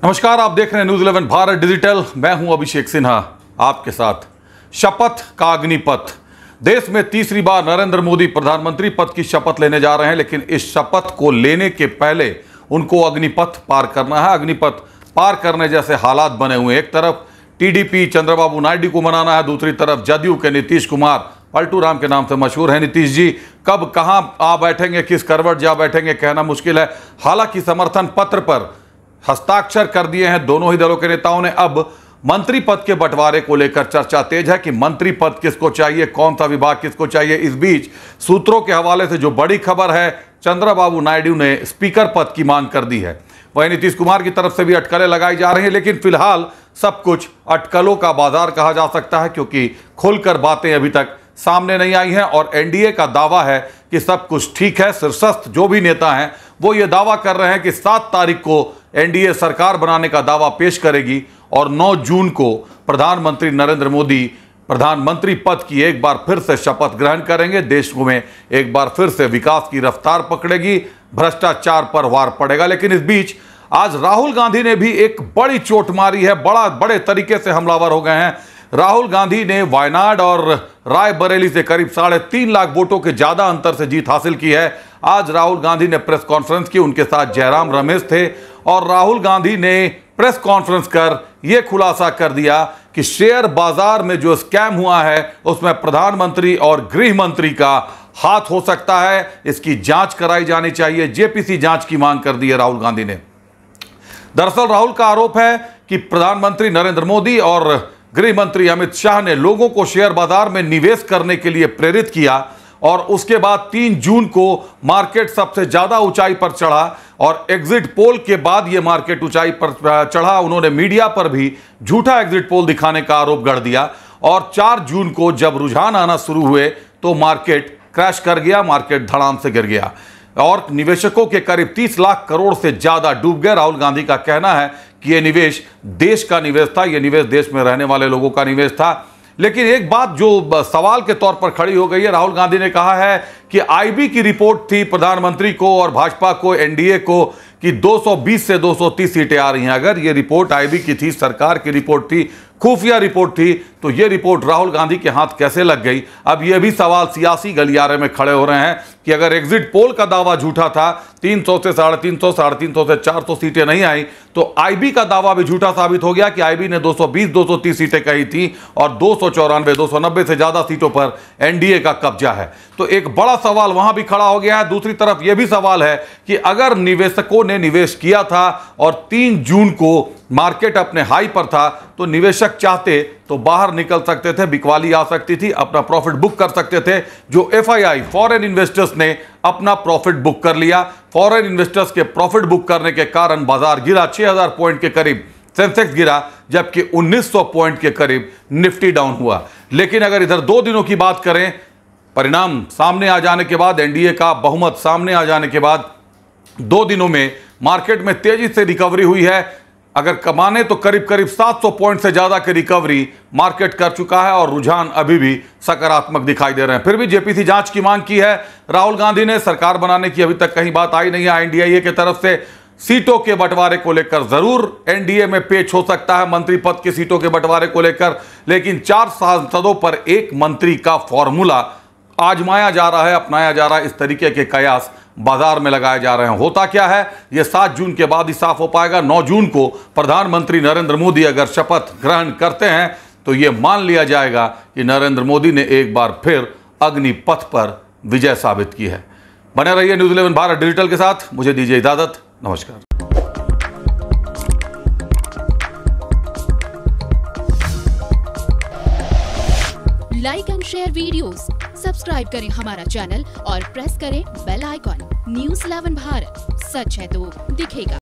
नमस्कार, आप देख रहे हैं न्यूज़ 11 भारत डिजिटल। मैं हूं अभिषेक सिन्हा आपके साथ। शपथ का अग्निपथ। देश में तीसरी बार नरेंद्र मोदी प्रधानमंत्री पद की शपथ लेने जा रहे हैं, लेकिन इस शपथ को लेने के पहले उनको अग्निपथ पार करना है। अग्निपथ पार करने जैसे हालात बने हुए हैं। एक तरफ टीडीपी चंद्रबाबू नायडू को मनाना है, दूसरी तरफ जदयू के नीतीश कुमार, पलटू राम के नाम से मशहूर है नीतीश जी, कब कहां आ बैठेंगे, किस करवट जा बैठेंगे, कहना मुश्किल है। हालांकि समर्थन पत्र पर हस्ताक्षर कर दिए हैं दोनों ही दलों के नेताओं ने। अब मंत्री पद के बंटवारे को लेकर चर्चा तेज है कि मंत्री पद किसको चाहिए, कौन सा विभाग किसको चाहिए। इस बीच सूत्रों के हवाले से जो बड़ी खबर है, चंद्रबाबू नायडू ने स्पीकर पद की मांग कर दी है। वहीं नीतीश कुमार की तरफ से भी अटकलें लगाई जा रही हैं, लेकिन फिलहाल सब कुछ अटकलों का बाजार कहा जा सकता है, क्योंकि खुलकर बातें अभी तक सामने नहीं आई हैं। और एनडीए का दावा है कि सब कुछ ठीक है। शीर्षस्थ जो भी नेता हैं वो ये दावा कर रहे हैं कि 7 तारीख को एनडीए सरकार बनाने का दावा पेश करेगी और 9 जून को प्रधानमंत्री नरेंद्र मोदी प्रधानमंत्री पद की एक बार फिर से शपथ ग्रहण करेंगे। देश में एक बार फिर से विकास की रफ्तार पकड़ेगी, भ्रष्टाचार पर वार पड़ेगा। लेकिन इस बीच आज राहुल गांधी ने भी एक बड़ी चोट मारी है, बड़े तरीके से हमलावर हो गए हैं। राहुल गांधी ने वायनाड और रायबरेली से करीब 3.5 लाख वोटों के ज्यादा अंतर से जीत हासिल की है। आज राहुल गांधी ने प्रेस कॉन्फ्रेंस की, उनके साथ जयराम रमेश थे और राहुल गांधी ने प्रेस कॉन्फ्रेंस कर यह खुलासा कर दिया कि शेयर बाजार में जो स्कैम हुआ है उसमें प्रधानमंत्री और गृह मंत्री का हाथ हो सकता है। इसकी जांच कराई जानी चाहिए। जेपीसी जांच की मांग कर दी है राहुल गांधी ने। दरअसल राहुल का आरोप है कि प्रधानमंत्री नरेंद्र मोदी और गृह मंत्री अमित शाह ने लोगों को शेयर बाजार में निवेश करने के लिए प्रेरित किया और उसके बाद 3 जून को मार्केट सबसे ज्यादा ऊंचाई पर चढ़ा और एग्जिट पोल के बाद यह मार्केट ऊंचाई पर चढ़ा। उन्होंने मीडिया पर भी झूठा एग्जिट पोल दिखाने का आरोप गढ़ दिया और 4 जून को जब रुझान आना शुरू हुए तो मार्केट क्रैश कर गया, मार्केट धड़ाम से गिर गया और निवेशकों के करीब 30 लाख करोड़ से ज्यादा डूब गए। राहुल गांधी का कहना है कि यह निवेश देश का निवेश था, यह निवेश देश में रहने वाले लोगों का निवेश था। लेकिन एक बात जो सवाल के तौर पर खड़ी हो गई है, राहुल गांधी ने कहा है कि आईबी की रिपोर्ट थी प्रधानमंत्री को और भाजपा को, एनडीए को, कि 220 से 230 सीटें आ रही हैं। अगर यह रिपोर्ट आईबी की थी, सरकार की रिपोर्ट थी, खुफिया रिपोर्ट थी, तो यह रिपोर्ट राहुल गांधी के हाथ कैसे लग गई? अब यह भी सवाल सियासी गलियारे में खड़े हो रहे हैं कि अगर एग्जिट पोल का दावा झूठा था, 300 से 350, 350 से 400 सीटें नहीं आई, तो आईबी का दावा भी झूठा साबित हो गया कि आईबी ने 220-230 सीटें कही थी और 294-290 से ज्यादा सीटों पर एनडीए का कब्जा है। तो एक बड़ा सवाल वहां भी खड़ा हो गया है। दूसरी तरफ यह भी सवाल है कि अगर निवेशकों ने निवेश किया था और 3 जून को मार्केट अपने हाई पर था, तो निवेशक चाहते तो बाहर निकल सकते थे, बिकवाली आ सकती थी, अपना प्रॉफिट बुक कर सकते थे। जो एफआईआई फॉरेन इन्वेस्टर्स ने अपना प्रॉफिट बुक कर लिया। फॉरेन इन्वेस्टर्स के प्रॉफिट बुक करने के कारण बाजार गिरा, 6000 पॉइंट के करीब सेंसेक्स गिरा, जबकि 1900 पॉइंट के करीब निफ्टी डाउन हुआ। लेकिन अगर इधर 2 दिनों की बात करें, परिणाम सामने आ जाने के बाद, एनडीए का बहुमत सामने आ जाने के बाद 2 दिनों में मार्केट में तेजी से रिकवरी हुई है। अगर कमाने तो करीब 700 पॉइंट से ज्यादा की रिकवरी मार्केट कर चुका है और रुझान अभी भी सकारात्मक दिखाई दे रहे हैं। फिर भी जेपीसी जांच की मांग की है राहुल गांधी ने। सरकार बनाने की अभी तक कहीं बात आई नहीं है एनडीए की तरफ से। सीटों के बंटवारे को लेकर जरूर एनडीए में पेच हो सकता है, मंत्री पद की सीटों के बंटवारे को लेकर, लेकिन 4 सांसदों पर 1 मंत्री का फॉर्मूला आजमाया जा रहा है, अपनाया जा रहा है। इस तरीके के कयास बाजार में लगाए जा रहे हैं। होता क्या है यह 7 जून के बाद ही साफ हो पाएगा। 9 जून को प्रधानमंत्री नरेंद्र मोदी अगर शपथ ग्रहण करते हैं तो यह मान लिया जाएगा कि नरेंद्र मोदी ने एक बार फिर अग्निपथ पर विजय साबित की है। बने रहिए न्यूज़ 11 भारत डिजिटल के साथ। मुझे दीजिए इजाजत। नमस्कार। Like and share videos, subscribe करें हमारा चैनल और प्रेस करें बेल आइकॉन। न्यूज़ 11 भारत, सच है तो दिखेगा।